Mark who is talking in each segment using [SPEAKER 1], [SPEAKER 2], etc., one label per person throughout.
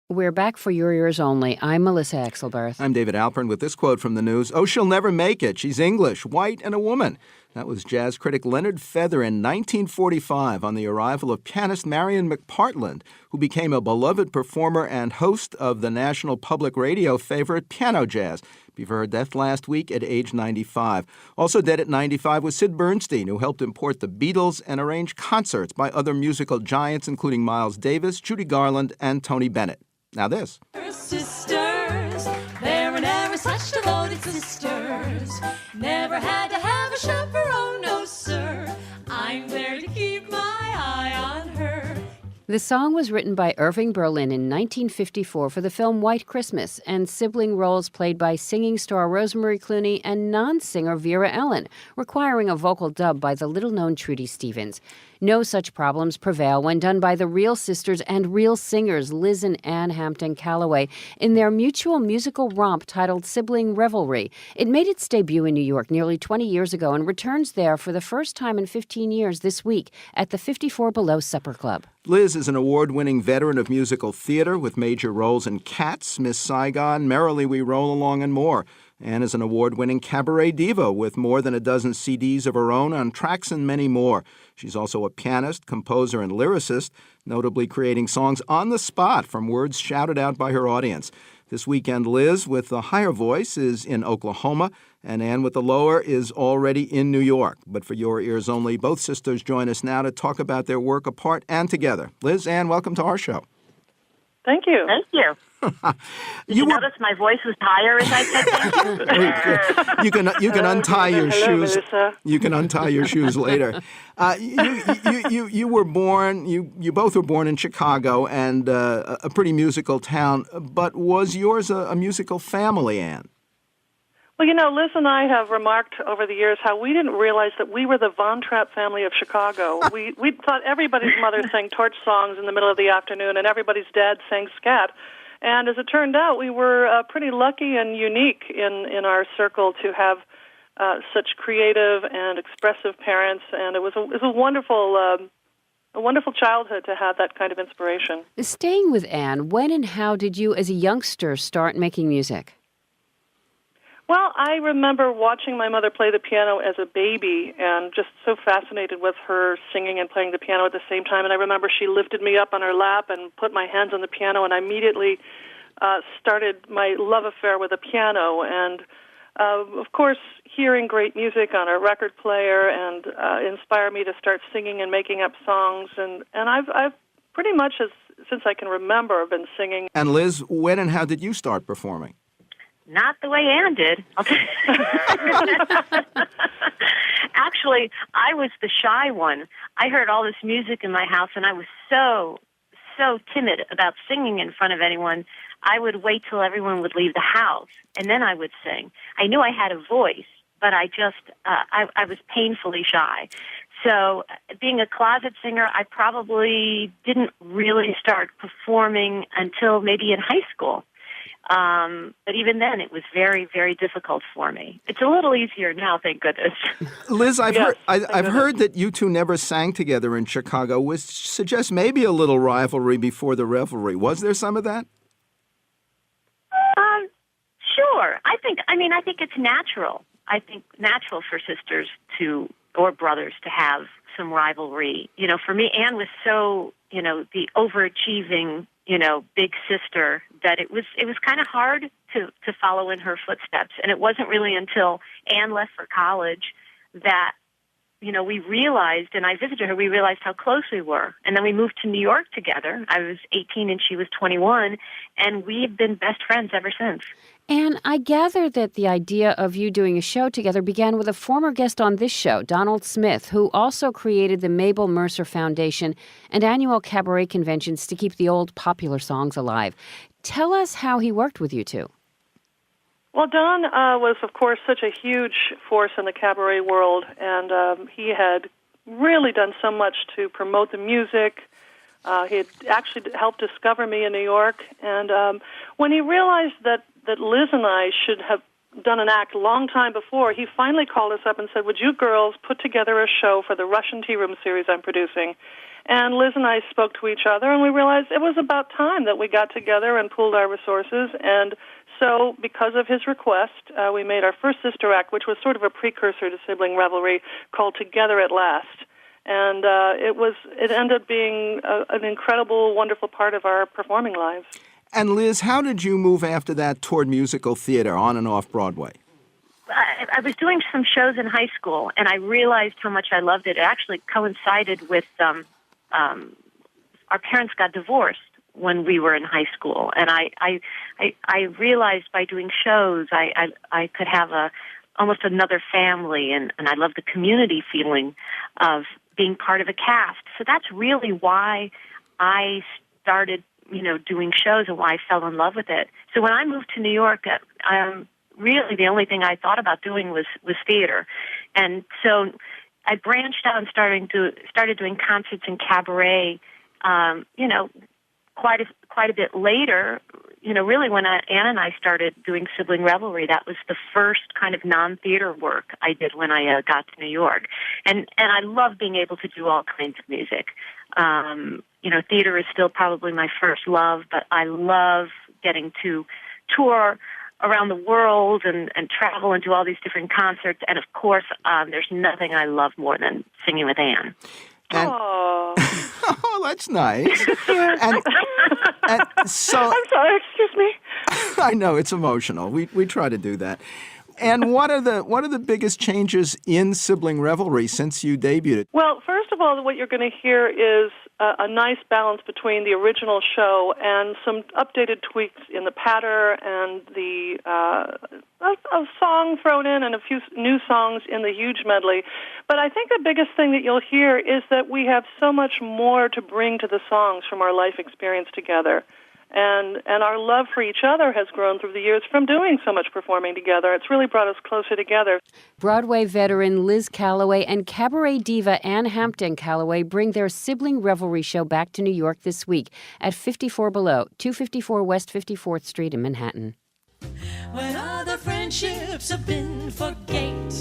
[SPEAKER 1] We're back for your ears only. I'm Melissa Exelberth.
[SPEAKER 2] I'm David Alpern with this quote from the news. "Oh, she'll never make it. She's English, white, and a woman." That was jazz critic Leonard Feather in 1945 on the arrival of pianist Marion McPartland, who became a beloved performer and host of the National Public Radio favorite Piano Jazz before her death last week at age 95. Also dead at 95 was Sid Bernstein, who helped import the Beatles and arrange concerts by other musical giants, including Miles Davis, Judy Garland, and Tony Bennett. Now this.
[SPEAKER 3] Sisters, there were never such devoted sisters. Never had to have a chaperone, no sir. I'm there to keep my eye on her.
[SPEAKER 1] The song was written by Irving Berlin in 1954 for the film White Christmas, and sibling roles played by singing star Rosemary Clooney and non-singer Vera Ellen, requiring a vocal dub by the little-known Trudy Stevens. No such problems prevail when done by the real sisters and real singers Liz and Ann Hampton Callaway in their mutual musical romp titled Sibling Revelry. It made its debut in New York nearly 20 years ago and returns there for the first time in 15 years this week at the 54 Below Supper Club.
[SPEAKER 2] Liz is an award-winning veteran of musical theater with major roles in Cats, Miss Saigon, Merrily We Roll Along, and more. Ann is an award-winning cabaret diva with more than a dozen CDs of her own on tracks and many more. She's also a pianist, composer, and lyricist, notably creating songs on the spot from words shouted out by her audience. This weekend, Liz, with the higher voice, is in Oklahoma, and Ann with the lower is already in New York. But for your ears only, both sisters join us now to talk about their work apart and together. Liz, Ann, welcome to our show.
[SPEAKER 4] Thank you.
[SPEAKER 5] Thank you. Did you notice my voice was higher as I said thank you?
[SPEAKER 2] You can untie your
[SPEAKER 4] Hello,
[SPEAKER 2] shoes.
[SPEAKER 4] Melissa.
[SPEAKER 2] You can untie your shoes later. You were born. You both were born in Chicago, and a pretty musical town. But was yours a musical family, Ann?
[SPEAKER 4] Well, Liz and I have remarked over the years how we didn't realize that we were the Von Trapp family of Chicago. we thought everybody's mother sang torch songs in the middle of the afternoon, and everybody's dad sang scat. And as it turned out, we were pretty lucky and unique in our circle to have such creative and expressive parents, and it was a wonderful childhood to have that kind of inspiration.
[SPEAKER 1] Staying with Ann, when and how did you as a youngster start making music?
[SPEAKER 4] Well, I remember watching my mother play the piano as a baby and just so fascinated with her singing and playing the piano at the same time. And I remember she lifted me up on her lap and put my hands on the piano, and I immediately started my love affair with the piano. And, of course, hearing great music on a record player and inspired me to start singing and making up songs. And I've pretty much, since I can remember, been singing.
[SPEAKER 2] And Liz, when and how did you start performing?
[SPEAKER 5] Not the way Ann did. Actually, I was the shy one. I heard all this music in my house, and I was so timid about singing in front of anyone. I would wait till everyone would leave the house, and then I would sing. I knew I had a voice, but I was painfully shy. So being a closet singer, I probably didn't really start performing until maybe in high school. But even then, it was very, very difficult for me. It's a little easier now, thank goodness.
[SPEAKER 2] Liz, I've heard that you two never sang together in Chicago, which suggests maybe a little rivalry before the revelry. Was there some of that?
[SPEAKER 5] Sure. I think it's natural. I think natural for sisters or brothers to have some rivalry. For me, Ann was so, the overachieving, big sister that it was kind of hard to follow in her footsteps. And it wasn't really until Ann left for college that, we realized, and I visited her, we realized how close we were. And then we moved to New York together. I was 18 and she was 21, and we've been best friends ever since.
[SPEAKER 1] And I gather that the idea of you doing a show together began with a former guest on this show, Donald Smith, who also created the Mabel Mercer Foundation and annual cabaret conventions to keep the old popular songs alive. Tell us how he worked with you two.
[SPEAKER 4] Well, Don was, of course, such a huge force in the cabaret world, and he had really done so much to promote the music. He had actually helped discover me in New York, and when he realized that Liz and I should have done an act a long time before, he finally called us up and said, "Would you girls put together a show for the Russian Tea Room series I'm producing?" And Liz and I spoke to each other, and we realized it was about time that we got together and pooled our resources. And so, because of his request, we made our first sister act, which was sort of a precursor to Sibling Revelry, called Together at Last. And it ended up being an incredible, wonderful part of our performing lives.
[SPEAKER 2] And Liz, how did you move after that toward musical theater on and off Broadway?
[SPEAKER 5] I was doing some shows in high school, and I realized how much I loved it. It actually coincided with our parents got divorced when we were in high school, and I realized by doing shows I could have almost another family, and I love the community feeling of being part of a cast. So that's really why I started, doing shows and why I fell in love with it. So when I moved to New York, really the only thing I thought about doing was theater. And so I branched out and started doing concerts and cabaret, quite a bit later. Really when Anna and I started doing Sibling Revelry, that was the first kind of non-theater work I did when I got to New York. And I love being able to do all kinds of music. Theater is still probably my first love, but I love getting to tour around the world and travel and do all these different concerts. And, of course, there's nothing I love more than singing with Anne.
[SPEAKER 2] Oh, that's nice. and so
[SPEAKER 4] I'm sorry, excuse me.
[SPEAKER 2] I know, it's emotional. We try to do that. And what are the biggest changes in Sibling Revelry since you debuted it?
[SPEAKER 4] Well, first of all, what you're going to hear is a nice balance between the original show and some updated tweaks in the patter and the a song thrown in and a few new songs in the huge medley. But I think the biggest thing that you'll hear is that we have so much more to bring to the songs from our life experience together. And our love for each other has grown through the years from doing so much performing together. It's really brought us closer together.
[SPEAKER 1] Broadway veteran Liz Callaway and cabaret diva Hampton Callaway bring their Sibling Revelry show back to New York this week at 54 Below, 254 West 54th Street in Manhattan.
[SPEAKER 3] When other friendships have been forgate,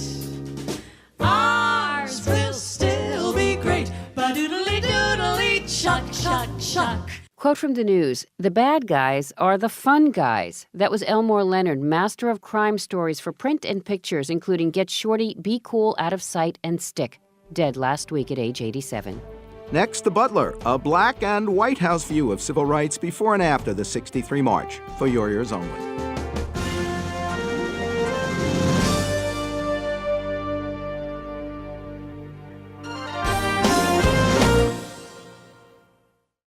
[SPEAKER 3] ours will still be great. Ba-doodly doodly chuck, chuck, chuck.
[SPEAKER 1] Quote from the news, "The bad guys are the fun guys." That was Elmore Leonard, master of crime stories for print and pictures, including Get Shorty, Be Cool, Out of Sight, and Stick. Dead last week at age 87.
[SPEAKER 2] Next, The Butler, a black and White House view of civil rights before and after the '63 march, for your ears only.